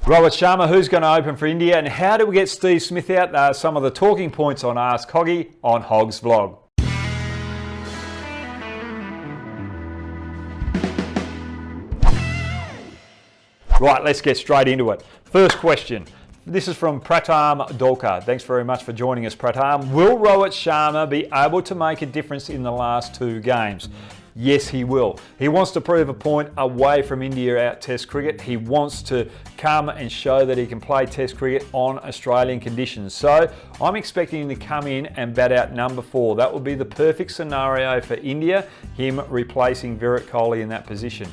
Rohit Sharma, who's going to open for India, and how do we get Steve Smith out? Some of the talking points on Ask Hoggy on Hogg's vlog. Right, let's get straight into it. First question. This is from Pratam Dolkar. Thanks very much for joining us, Pratam. Will Rohit Sharma be able to make a difference in the last 2 games? Yes, he will. He wants to prove a point away from India out Test cricket. He wants to come and show that he can play Test cricket on Australian conditions. So I'm expecting him to come in and bat out number 4. That would be the perfect scenario for India, him replacing Virat Kohli in that position.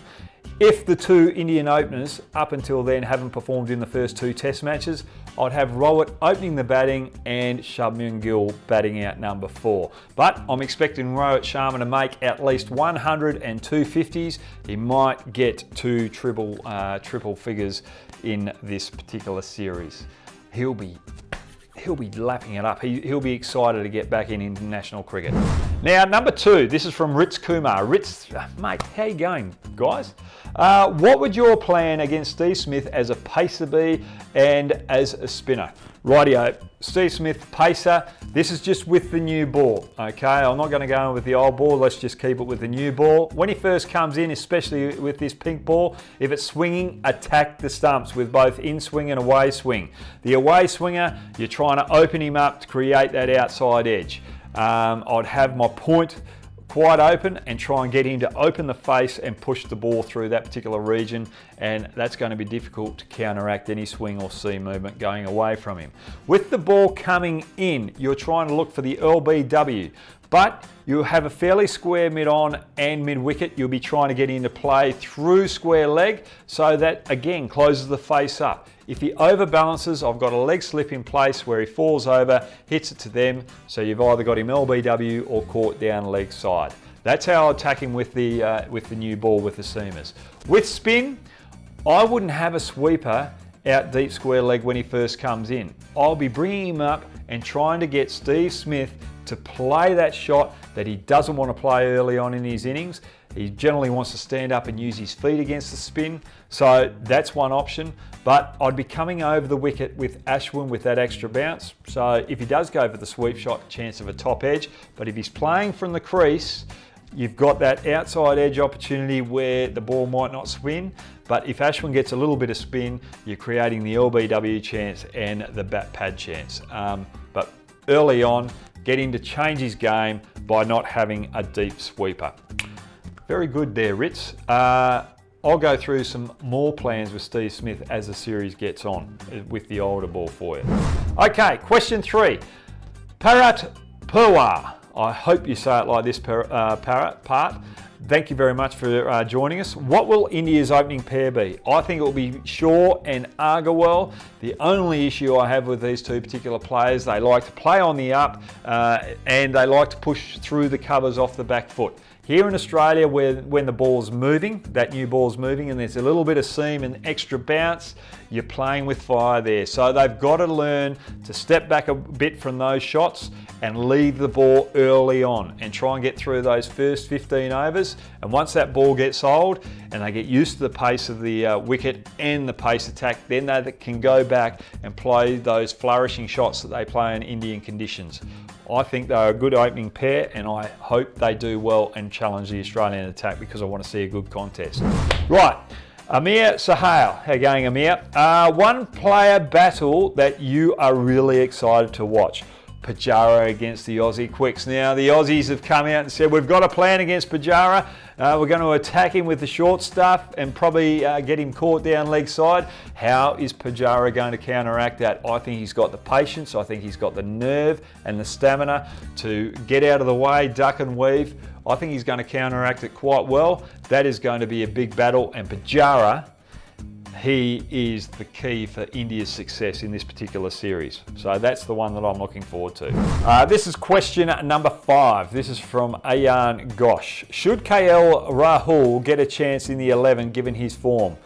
If the 2 Indian openers up until then haven't performed in the first 2 Test matches, I'd have Rohit opening the batting and Shubman Gill batting out number 4. But I'm expecting Rohit Sharma to make at least 100 and 250s. He might get 2 triple figures in this particular series. He'll be lapping it up. He'll be excited to get back in international cricket. Now, number 2, this is from Ritz Kumar. Ritz, mate, how you going, guys? What would your plan against Steve Smith as a pacer be and as a spinner? Rightio, Steve Smith, pacer. This is just with the new ball, okay? I'm not going to go in with the old ball. Let's just keep it with the new ball. When he first comes in, especially with this pink ball, if it's swinging, attack the stumps with both in swing and away swing. The away swinger, you're trying to open him up to create that outside edge. I'd have my point quite open and try and get him to open the face and push the ball through that particular region, and that's going to be difficult to counteract any swing or seam movement going away from him. With the ball coming in, you're trying to look for the LBW, but you have a fairly square mid-on and mid-wicket. You'll be trying to get into play through square leg, so that again closes the face up. If he overbalances, I've got a leg slip in place where he falls over, hits it to them, so you've either got him LBW or caught down leg side. That's how I attack him with the new ball with the seamers. With spin, I wouldn't have a sweeper out deep square leg when he first comes in. I'll be bringing him up and trying to get Steve Smith to play that shot that he doesn't want to play early on in his innings. He generally wants to stand up and use his feet against the spin, so that's one option. But I'd be coming over the wicket with Ashwin with that extra bounce. So if he does go for the sweep shot, chance of a top edge. But if he's playing from the crease, you've got that outside edge opportunity where the ball might not spin. But if Ashwin gets a little bit of spin, you're creating the LBW chance and the bat pad chance. But early on, get him to change his game by not having a deep sweeper. Very good there, Ritz. I'll go through some more plans with Steve Smith as the series gets on with the older ball for you. Okay, question 3. Parat Purwar. I hope you say it like this, Parat. Thank you very much for joining us. What will India's opening pair be? I think it will be Shaw and Agarwal. The only issue I have with these 2 particular players, they like to play on the up and they like to push through the covers off the back foot. Here in Australia, when the ball's moving, that new ball's moving, and there's a little bit of seam and extra bounce, you're playing with fire there. So they've got to learn to step back a bit from those shots and leave the ball early on and try and get through those first 15 overs. And once that ball gets old and they get used to the pace of the wicket and the pace attack, then they can go back and play those flourishing shots that they play in Indian conditions. I think they're a good opening pair, and I hope they do well and challenge the Australian attack because I want to see a good contest. Right, Amir Sahal. How you going, Amir? One player battle that you are really excited to watch. Pujara against the Aussie Quicks. Now, the Aussies have come out and said, we've got a plan against Pujara. We're going to attack him with the short stuff and probably get him caught down leg side. How is Pujara going to counteract that? I think he's got the patience. I think he's got the nerve and the stamina to get out of the way, duck and weave. I think he's going to counteract it quite well. That is going to be a big battle, and Pujara, he is the key for India's success in this particular series. So that's the one that I'm looking forward to. This is question number 5. This is from Ayan Ghosh. Should KL Rahul get a chance in the 11 given his form?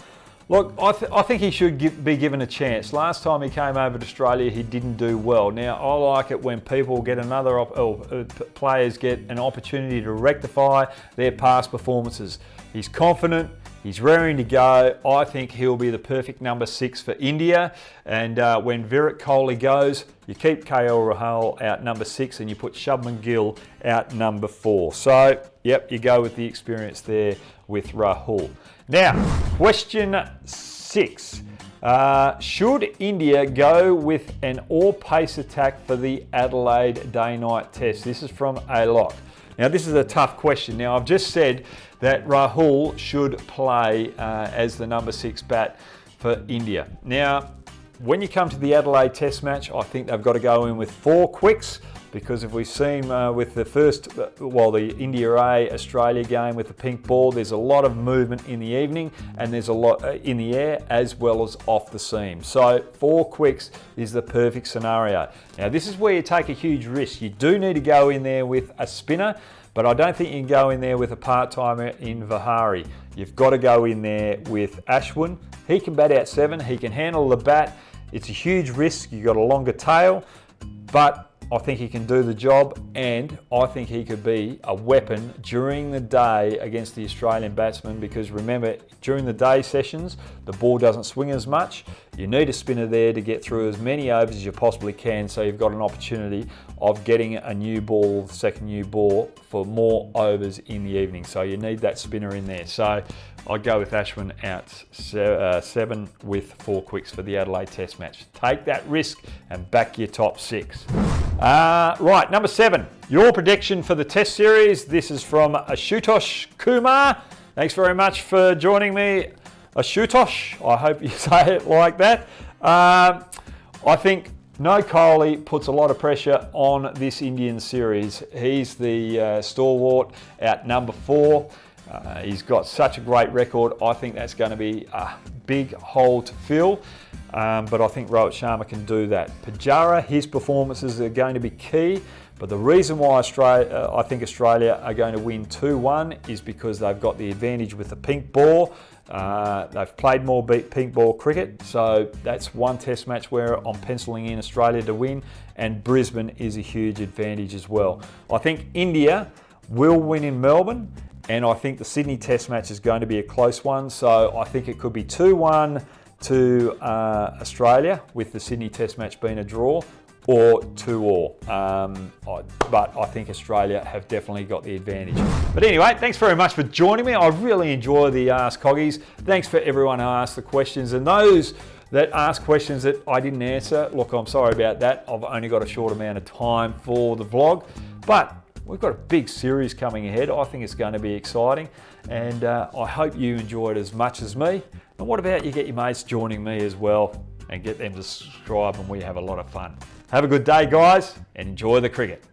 Look, I think he should be given a chance. Last time he came over to Australia, he didn't do well. Now, I like it when people get players get an opportunity to rectify their past performances. He's confident, He's raring to go. I think he'll be the perfect number 6 for India. And when Virat Kohli goes, you keep KL Rahul out number 6 and you put Shubman Gill out number 4. So, yep, you go with the experience there with Rahul. Now, question 6. Should India go with an all-pace attack for the Adelaide day-night test? This is from A-Lock. Now, this is a tough question. Now, I've just said that Rahul should play as the number 6 bat for India. Now, when you come to the Adelaide Test match, I think they've got to go in with 4 quicks, because if we've seen with the first, the India A Australia game with the pink ball, there's a lot of movement in the evening and there's a lot in the air as well as off the seam. So 4 quicks is the perfect scenario. Now, this is where you take a huge risk. You do need to go in there with a spinner, but I don't think you can go in there with a part-timer in Vihari. You've got to go in there with Ashwin. He can bat out 7, he can handle the bat. It's a huge risk, you've got a longer tail, but I think he can do the job, and I think he could be a weapon during the day against the Australian batsmen, because remember, during the day sessions, the ball doesn't swing as much. You need a spinner there to get through as many overs as you possibly can, so you've got an opportunity of getting a new ball, second new ball, for more overs in the evening. So you need that spinner in there. So I'd go with Ashwin out 7 with 4 quicks for the Adelaide Test match. Take that risk and back your top 6. Right, number 7, your prediction for the Test series. This is from Ashutosh Kumar. Thanks very much for joining me, Ashutosh. I hope you say it like that. I think no Kohli puts a lot of pressure on this Indian series. He's the stalwart at number 4. He's got such a great record. I think that's going to be a big hole to fill, but I think Rohit Sharma can do that. Pujara, his performances are going to be key, but the reason why I think Australia are going to win 2-1 is because they've got the advantage with the pink ball. They've played more pink ball cricket, so that's one test match where I'm penciling in Australia to win, and Brisbane is a huge advantage as well. I think India will win in Melbourne, and I think the Sydney Test match is going to be a close one, so I think it could be 2-1 to Australia, with the Sydney Test match being a draw, or 2-all. But I think Australia have definitely got the advantage. But anyway, thanks very much for joining me. I really enjoy the Ask Hoggies. Thanks for everyone who asked the questions, and those that ask questions that I didn't answer. Look, I'm sorry about that. I've only got a short amount of time for the vlog, but we've got a big series coming ahead. I think it's going to be exciting, and I hope you enjoy it as much as me. And what about you get your mates joining me as well, and get them to subscribe, and we have a lot of fun. Have a good day, guys, and enjoy the cricket.